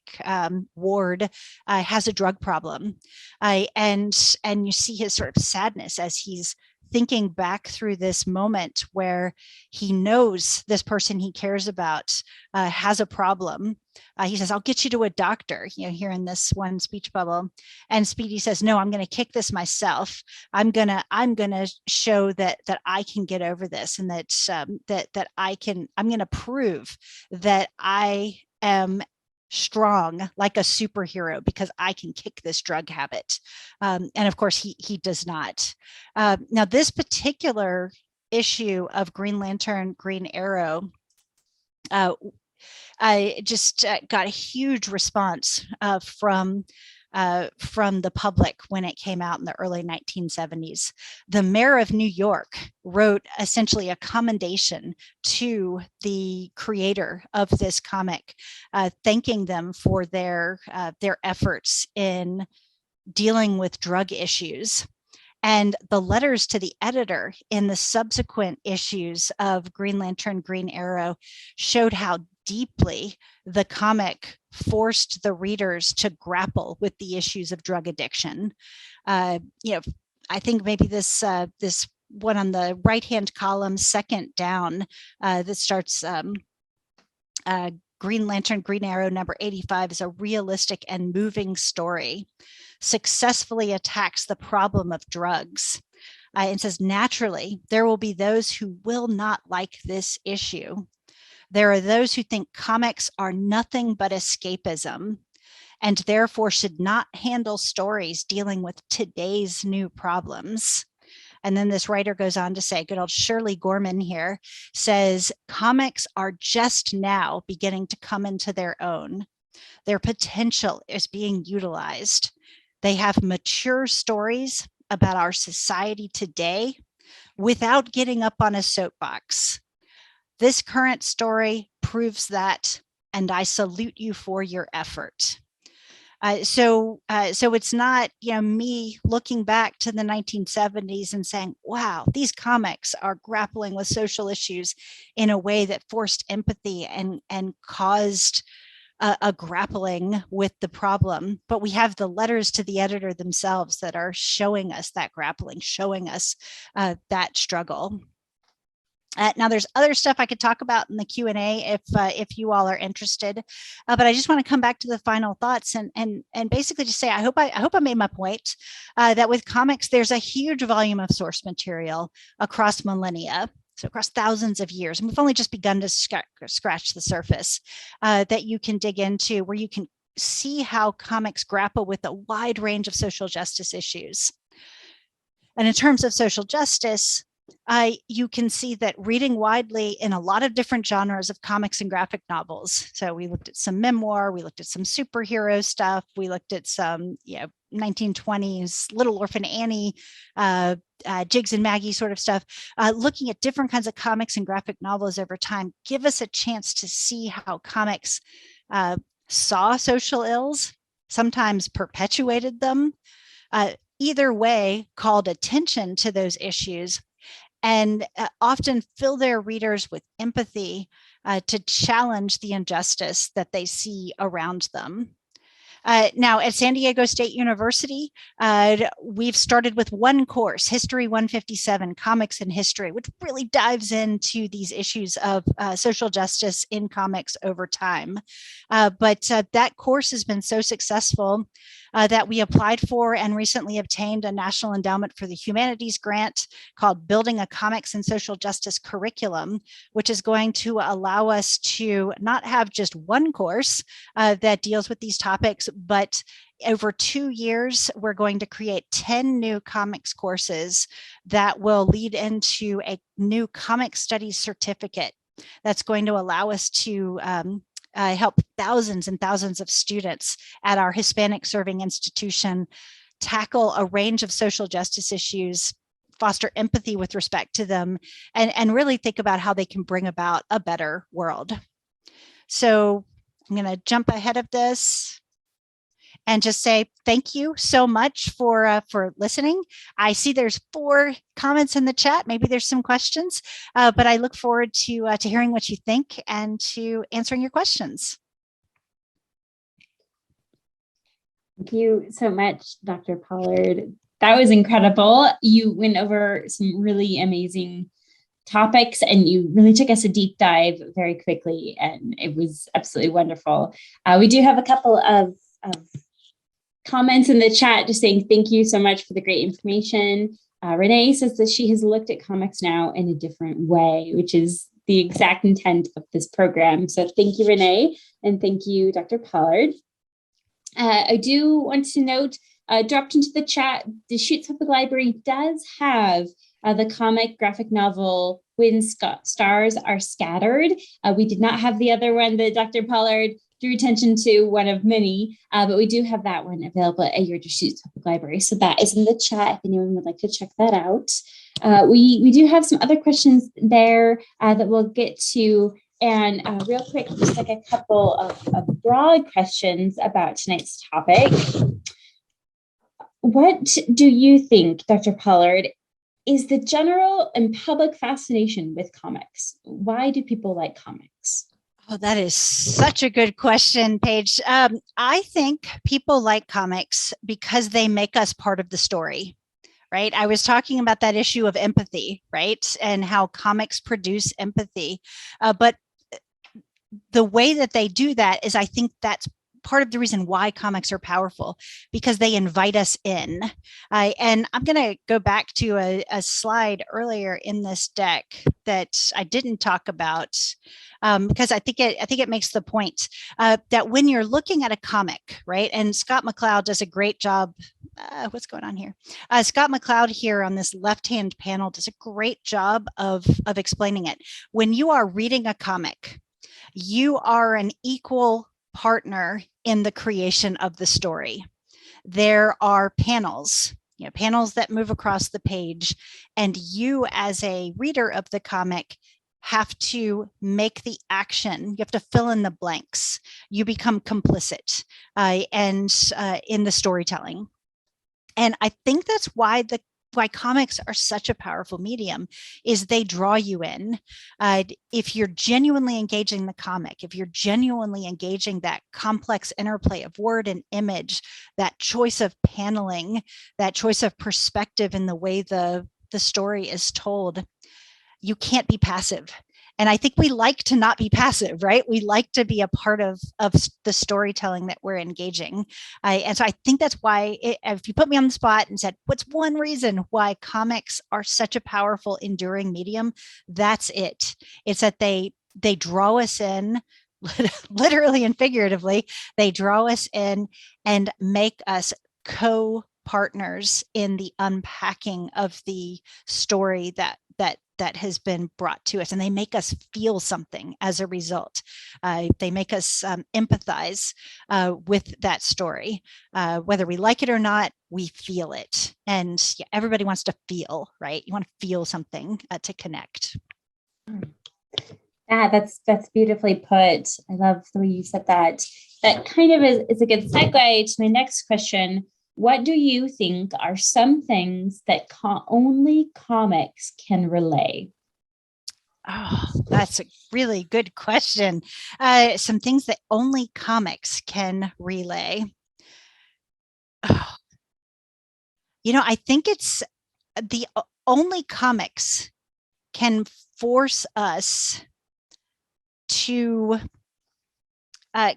Ward, has a drug problem. And you see his sort of sadness as he's thinking back through this moment where he knows this person he cares about has a problem. He says, I'll get you to a doctor, here in this one speech bubble. And Speedy says, no, I'm going to kick this myself. I'm going to show that I can get over this, and that I'm going to prove that I am strong like a superhero because I can kick this drug habit. And of course he does not. Now this particular issue of Green Lantern, Green Arrow, I just got a huge response from the public when it came out in the early 1970s. The mayor of New York wrote essentially a commendation to the creator of this comic, thanking them for their efforts in dealing with drug issues. And the letters to the editor in the subsequent issues of Green Lantern, Green Arrow showed how deeply the comic forced the readers to grapple with the issues of drug addiction. I think maybe this one on the right-hand column, second down, that starts Green Lantern, Green Arrow number 85 is a realistic and moving story, successfully attacks the problem of drugs. And says, naturally, there will be those who will not like this issue. There are those who think comics are nothing but escapism and therefore should not handle stories dealing with today's new problems. And then this writer goes on to say, good old Shirley Gorman here says, comics are just now beginning to come into their own. Their potential is being utilized. They have mature stories about our society today without getting up on a soapbox. This current story proves that, and I salute you for your effort. So it's not, me looking back to the 1970s and saying, wow, these comics are grappling with social issues in a way that forced empathy and caused a grappling with the problem. But we have the letters to the editor themselves that are showing us that grappling, showing us that struggle. Now there's other stuff I could talk about in the Q&A if you all are interested, but I just want to come back to the final thoughts and basically just say I hope I made my point that with comics there's a huge volume of source material across millennia, so across thousands of years, and we've only just begun to scratch the surface that you can dig into, where you can see how comics grapple with a wide range of social justice issues. And in terms of social justice, you can see that reading widely in a lot of different genres of comics and graphic novels. So we looked at some memoir, we looked at some superhero stuff, we looked at some 1920s Little Orphan Annie, Jigs and Maggie sort of stuff. Looking at different kinds of comics and graphic novels over time give us a chance to see how comics saw social ills, sometimes perpetuated them, either way called attention to those issues, and often fill their readers with empathy to challenge the injustice that they see around them. Now at San Diego State University, we've started with one course, History 157, Comics and History, which really dives into these issues of social justice in comics over time. But that course has been so successful that we applied for and recently obtained a National Endowment for the Humanities grant called Building a Comics and Social Justice Curriculum, which is going to allow us to not have just one course that deals with these topics, but over 2 years, we're going to create 10 new comics courses that will lead into a new comic studies certificate that's going to allow us to help thousands and thousands of students at our Hispanic serving institution tackle a range of social justice issues, foster empathy with respect to them, and really think about how they can bring about a better world. So I'm going to jump ahead of this and just say thank you so much for listening. I see there's 4 comments in the chat. Maybe there's some questions, but I look forward to hearing what you think and to answering your questions. Thank you so much, Dr. Pollard. That was incredible. You went over some really amazing topics and you really took us a deep dive very quickly, and it was absolutely wonderful. We do have a couple of comments in the chat just saying thank you so much for the great information. Renee says that she has looked at comics now in a different way, which is the exact intent of this program. So thank you, Renee, and thank you, Dr. Pollard. I do want to note, dropped into the chat, the Deschutes Public Library does have the comic graphic novel When Stars Are Scattered. We did not have the other one that Dr. Pollard drew attention to, one of many, but we do have that one available at your Deschutes Public Library. So that is in the chat if anyone would like to check that out. We do have some other questions there that we'll get to. And real quick, just like a couple of broad questions about tonight's topic. What do you think, Dr. Pollard, is the general and public fascination with comics? Why do people like comics? Oh, that is such a good question, Paige. I think people like comics because they make us part of the story, right? I was talking about that issue of empathy, right? And how comics produce empathy. But the way that they do that is, I think that's part of the reason why comics are powerful, because they invite us in. And I'm going to go back to a slide earlier in this deck that I didn't talk about, because I think it makes the point that when you're looking at a comic, right? And Scott McCloud does a great job. What's going on here? Scott McCloud here on this left-hand panel does a great job of explaining it. When you are reading a comic, you are an equal partner in the creation of the story. There are panels, panels that move across the page, and you as a reader of the comic have to make the action. You have to fill in the blanks. You become complicit in the storytelling. And I think that's why comics are such a powerful medium, is they draw you in. If you're genuinely engaging the comic, if you're genuinely engaging that complex interplay of word and image, that choice of paneling, that choice of perspective in the way the story is told, you can't be passive. And I think we like to not be passive, right? We like to be a part of the storytelling that we're engaging. And so I think that's why, if you put me on the spot and said, what's one reason why comics are such a powerful, enduring medium? That's it. It's that they draw us in, literally and figuratively. They draw us in and make us co-partners in the unpacking of the story that has been brought to us, and they make us feel something as a result. They make us empathize with that story. Whether we like it or not, we feel it. And yeah, everybody wants to feel, right? You want to feel something to connect. Yeah, that's beautifully put. I love the way you said that. That kind of is a good segue to my next question. What do you think are some things that only comics can relay? Oh, that's a really good question. Some things that only comics can relay. Oh. I think it's the only comics can force us to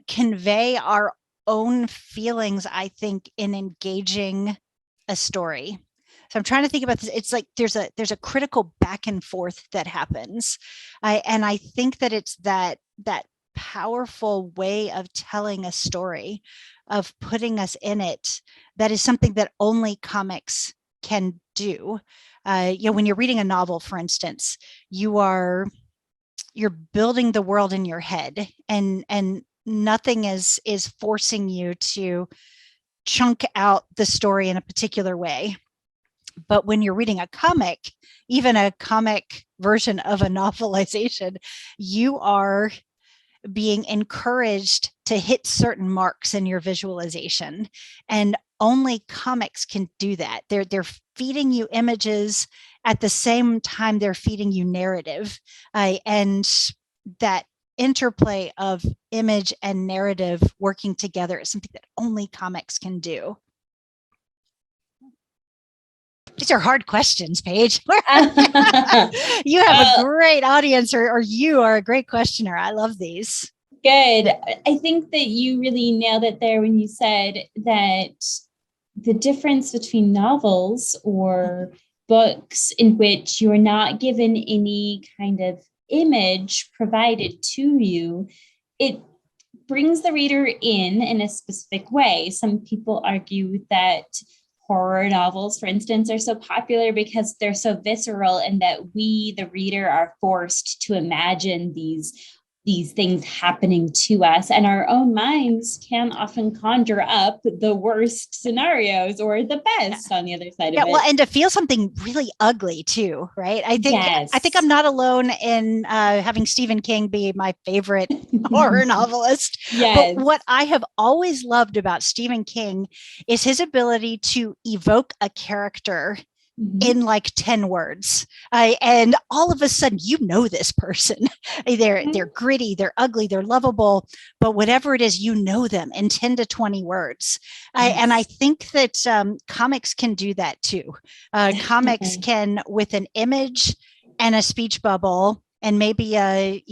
convey our own feelings, I think, in engaging a story. So I'm trying to think about this. It's like there's a critical back and forth that happens. And I think that it's that powerful way of telling a story, of putting us in it, that is something that only comics can do. When you're reading a novel, for instance, you're building the world in your head, and nothing is forcing you to chunk out the story in a particular way. But when you're reading a comic, even a comic version of a novelization, you are being encouraged to hit certain marks in your visualization. And only comics can do that. They're feeding you images at the same time they're feeding you narrative. And that interplay of image and narrative working together is something that only comics can do. These are hard questions, Paige. You have a great audience, or you are a great questioner. I love these. Good. I think that you really nailed it there when you said that the difference between novels or books in which you're not given any kind of image provided to you, it brings the reader in a specific way. Some people argue that horror novels, for instance, are so popular because they're so visceral and that we, the reader, are forced to imagine these things happening to us, and our own minds can often conjure up the worst scenarios or the best on the other side of it. Well, and to feel something really ugly too, right? I think I'm not alone in having Stephen King be my favorite horror novelist. Yes. But what I have always loved about Stephen King is his ability to evoke a character in like 10 words. And all of a sudden, you know this person. They're gritty, they're ugly, they're lovable, but whatever it is, you know them in 10 to 20 words. And I think that comics can do that too. Comics can, with an image and a speech bubble and maybe a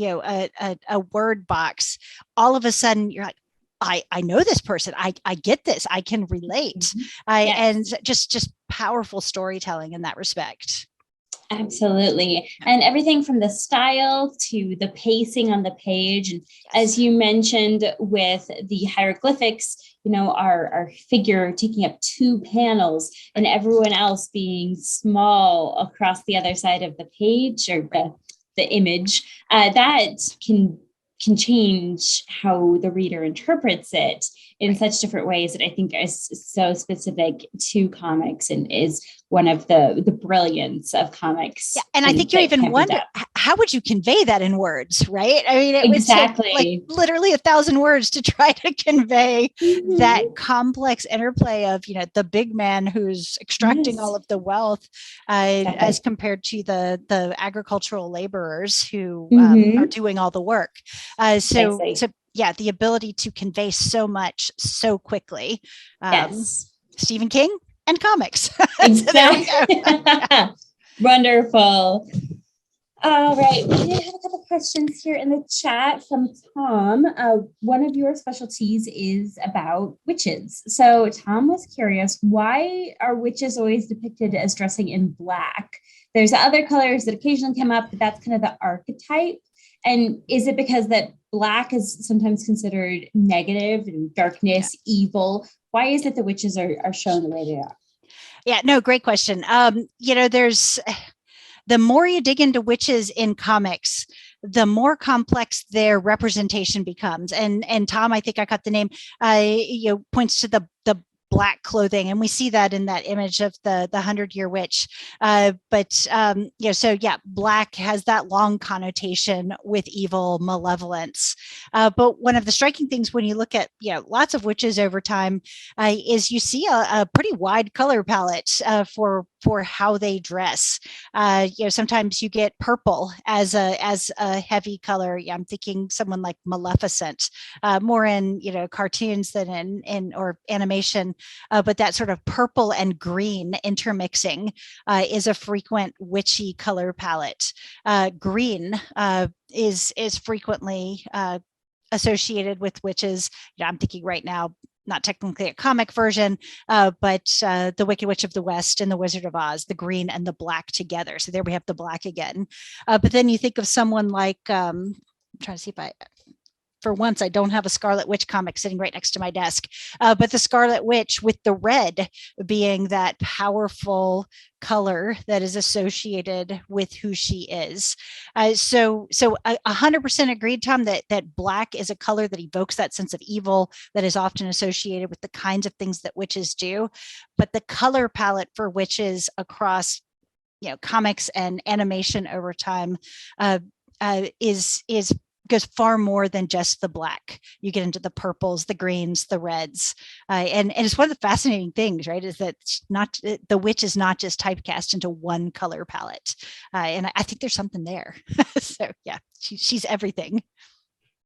word box, all of a sudden you're like, I know this person. I get this. I can relate. And just powerful storytelling in that respect. Absolutely. And everything from the style to the pacing on the page. And as you mentioned with the hieroglyphics, our figure taking up 2 panels and everyone else being small across the other side of the page or the image, that can change how the reader interprets it in such different ways that I think is so specific to comics and is one of the brilliance of comics. Yeah, and I think you even wonder, how would you convey that in words, right? I mean, it would take like literally 1,000 words to try to convey that complex interplay of, the big man who's extracting all of the wealth as compared to the agricultural laborers who are doing all the work. So the ability to convey so much so quickly. Stephen King and comics. Exactly. Wonderful. All right. We did have a couple questions here in the chat from Tom. One of your specialties is about witches. So Tom was curious, why are witches always depicted as dressing in black? There's other colors that occasionally come up, but that's kind of the archetype. And is it because that black is sometimes considered negative and darkness, evil? Why is it the witches are shown the way they are? Yeah, no, great question. There's the more you dig into witches in comics, the more complex their representation becomes. And Tom, I think I caught the name, points to the black clothing, and we see that in that image of the 100-year witch. Black has that long connotation with evil, malevolence. But one of the striking things when you look at lots of witches over time is you see a pretty wide color palette for how they dress. Sometimes you get purple as a heavy color. I'm thinking someone like Maleficent, more in cartoons than in or animation. But that sort of purple and green intermixing is a frequent witchy color palette. Green is frequently associated with witches. I'm thinking right now, not technically a comic version, but the Wicked Witch of the West and the Wizard of Oz, the green and the black together. So there we have the black again. But then you think of someone like, I'm trying to see if for once, I don't have a Scarlet Witch comic sitting right next to my desk, but the Scarlet Witch with the red being that powerful color that is associated with who she is. So 100% agreed, Tom, that black is a color that evokes that sense of evil that is often associated with the kinds of things that witches do. But the color palette for witches across comics and animation over time goes far more than just the black. You get into the purples, the greens, the reds. And it's one of the fascinating things, right, is that the witch is not just typecast into one color palette. And I think there's something there. So yeah, she's everything.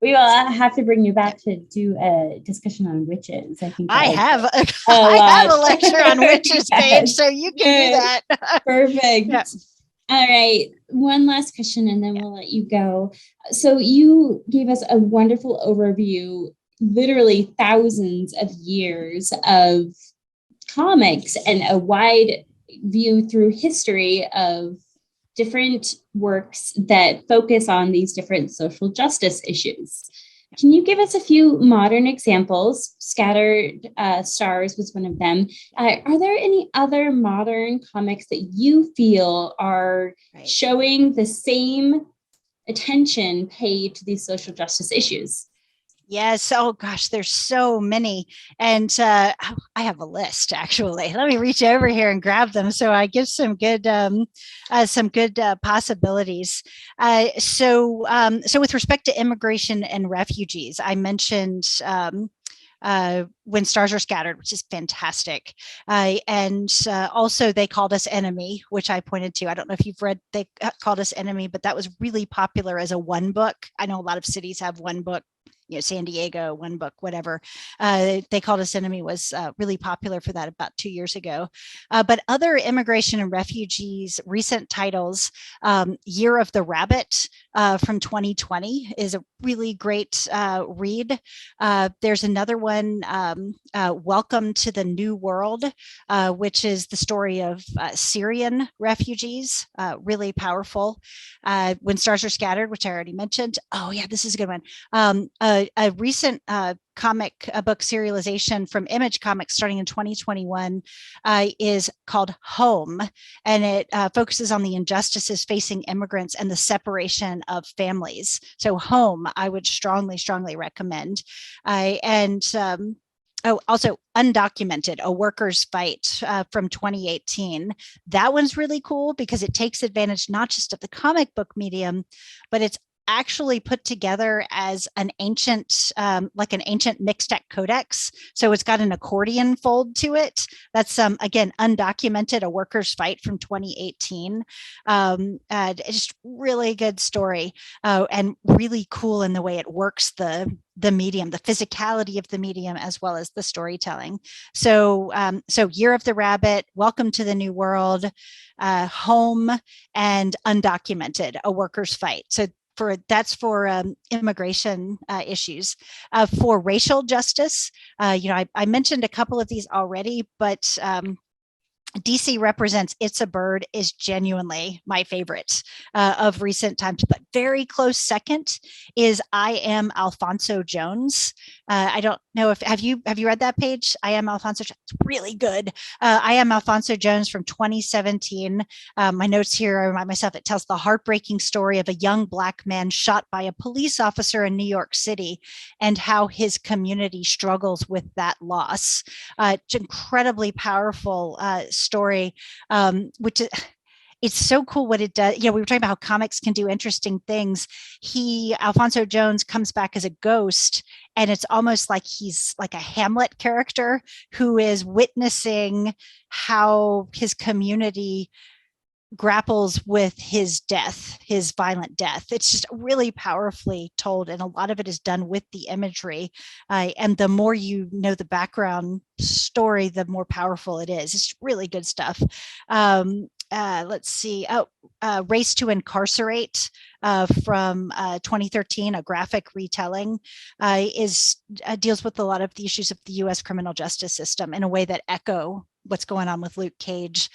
We will have to bring you back to do a discussion on witches. I think I have a a lecture on witches, Paige, so you can do that. Perfect. Yeah. All right. One last question and then we'll let you go. So you gave us a wonderful overview, literally thousands of years of comics and a wide view through history of different works that focus on these different social justice issues. Can you give us a few modern examples? Scattered Stars was one of them. Are there any other modern comics that you feel are showing the same attention paid to these social justice issues? Yes. Oh gosh, there's so many. And I have a list actually. Let me reach over here and grab them. So I give some good possibilities. So with respect to immigration and refugees, I mentioned When Stars Are Scattered, which is fantastic. And also They Called Us Enemy, which I pointed to. I don't know if you've read They Called Us Enemy, but that was really popular as a one book. I know a lot of cities have one book, San Diego, one book, whatever. They Called Us Enemy was really popular for that about 2 years ago. But other immigration and refugees recent titles, Year of the Rabbit from 2020 is a really great read. There's another one, Welcome to the New World, which is the story of Syrian refugees, really powerful. When Stars Are Scattered, which I already mentioned. Oh yeah, this is a good one. A recent comic book serialization from Image Comics starting in 2021 is called Home, and it focuses on the injustices facing immigrants and the separation of families. So Home, I would strongly recommend. Also Undocumented, A Worker's Fight from 2018. That one's really cool because it takes advantage not just of the comic book medium, but it's actually put together as an ancient, like an ancient mixtec codex. So it's got an accordion fold to it. That's, again, Undocumented, A Worker's Fight from 2018. It's just really good story and really cool in the way it works the medium, the physicality of the medium, as well as the storytelling. So Year of the Rabbit, Welcome to the New World, Home, and Undocumented, A Worker's Fight. So that's for immigration issues. For racial justice, I mentioned a couple of these already, but DC Represents It's a Bird is genuinely my favorite of recent times, but very close second is I Am Alfonso Jones. I don't know if have you read that page? I Am Alfonso Jones. It's really good. I Am Alfonso Jones from 2017. My notes here, I remind myself, it tells the heartbreaking story of a young Black man shot by a police officer in New York City and how his community struggles with that loss. It's incredibly powerful story, which is, it's so cool what it does. We were talking about how comics can do interesting things. Alfonso Jones comes back as a ghost, and it's almost like he's like a Hamlet character who is witnessing how his community grapples with his death, his violent death. It's just really powerfully told, and a lot of it is done with the imagery. And the more you know the background story, the more powerful it is. It's really good stuff. Let's see. Race to Incarcerate from 2013, a graphic retelling, deals with a lot of the issues of the U.S. criminal justice system in a way that echo what's going on with Luke Cage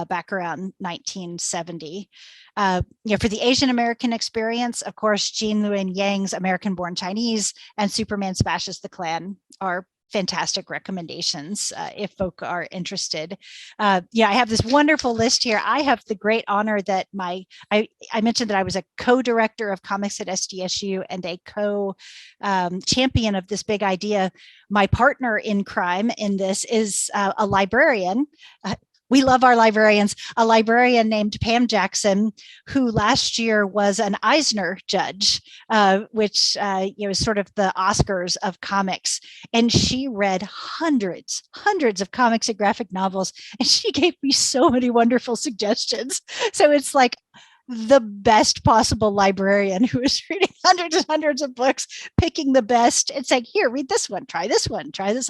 back around 1970. For the Asian American experience, of course, Jean Luen Yang's American Born Chinese and Superman Smashes the Klan are fantastic recommendations if folk are interested. I have this wonderful list here. I have the great honor that I mentioned that I was a co-director of Comics at SDSU and a co-champion of this big idea. My partner in crime in this is a librarian. We love our librarians, a librarian named Pam Jackson, who last year was an Eisner judge, which is sort of the Oscars of comics. And she read hundreds of comics and graphic novels, and she gave me so many wonderful suggestions. So it's like, the best possible librarian who was reading hundreds and hundreds of books, picking the best and saying, here, read this one, try this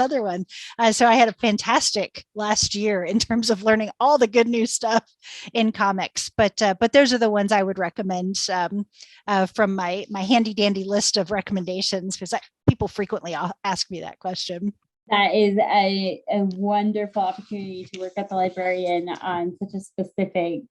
other one. So I had a fantastic last year in terms of learning all the good new stuff in comics. But those are the ones I would recommend from my handy dandy list of recommendations, because people frequently ask me that question. That is a wonderful opportunity to work at the librarian on such a specific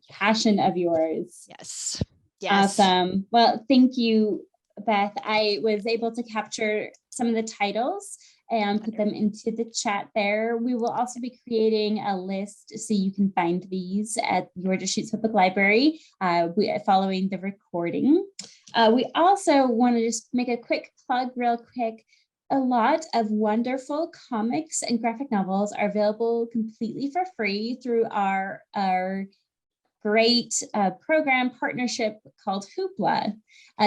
passion of yours. Yes. Yes. Awesome. Well, thank you, Beth. I was able to capture some of the titles and put them into the chat there. We will also be creating a list so you can find these at your Deschutes Public Library following the recording. We also want to just make a quick plug real quick. A lot of wonderful comics and graphic novels are available completely for free through our great program partnership called Hoopla.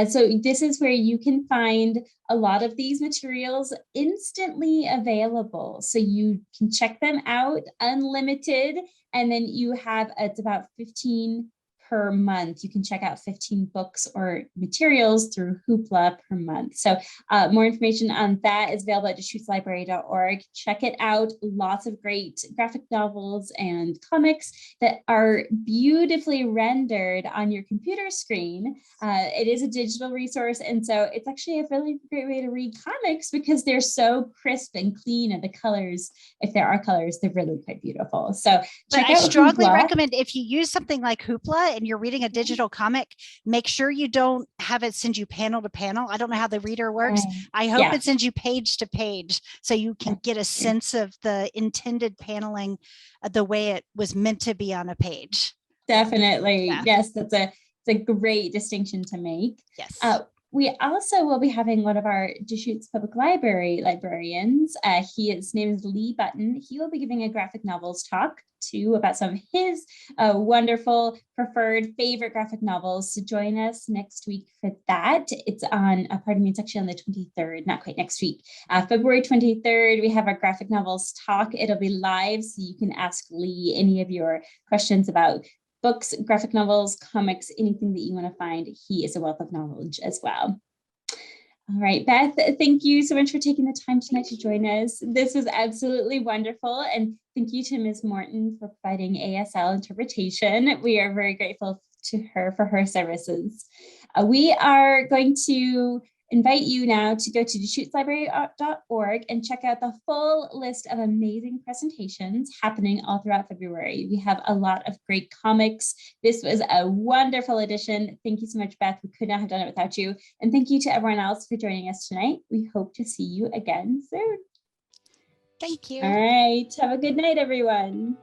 So this is where you can find a lot of these materials instantly available. So you can check them out unlimited, and then you have, it's about 15 per month. You can check out 15 books or materials through Hoopla per month. So more information on that is available at DeschutesLibrary.org. Check it out. Lots of great graphic novels and comics that are beautifully rendered on your computer screen. It is a digital resource, and so it's actually a really great way to read comics because they're so crisp and clean, and the colors, if there are colors, they're really quite beautiful. So check out I strongly Hoopla. recommend, if you use something like Hoopla and you're reading a digital comic, make sure you don't have it send you panel to panel. I don't know how the reader works. I hope it sends you page to page so you can get a sense of the intended paneling the way it was meant to be on a page. Definitely. Yeah. Yes, it's a great distinction to make. Yes. We also will be having one of our Deschutes Public Library librarians. His name is Lee Button. He will be giving a graphic novels talk too about some of his wonderful preferred favorite graphic novels. So join us next week for that. It's on, it's actually on the 23rd, not quite next week. February 23rd, we have our graphic novels talk. It'll be live, so you can ask Lee any of your questions about books, graphic novels, comics, anything that you want to find. He is a wealth of knowledge as well. All right, Beth, thank you so much for taking the time tonight to join us. This was absolutely wonderful. And thank you to Ms. Morton for providing ASL interpretation. We are very grateful to her for her services. We are going to invite you now to go to DeschutesLibrary.org and check out the full list of amazing presentations happening all throughout February. We have a lot of great comics. This was a wonderful edition. Thank you so much, Beth. We could not have done it without you. And thank you to everyone else for joining us tonight. We hope to see you again soon. Thank you. All right. Have a good night, everyone.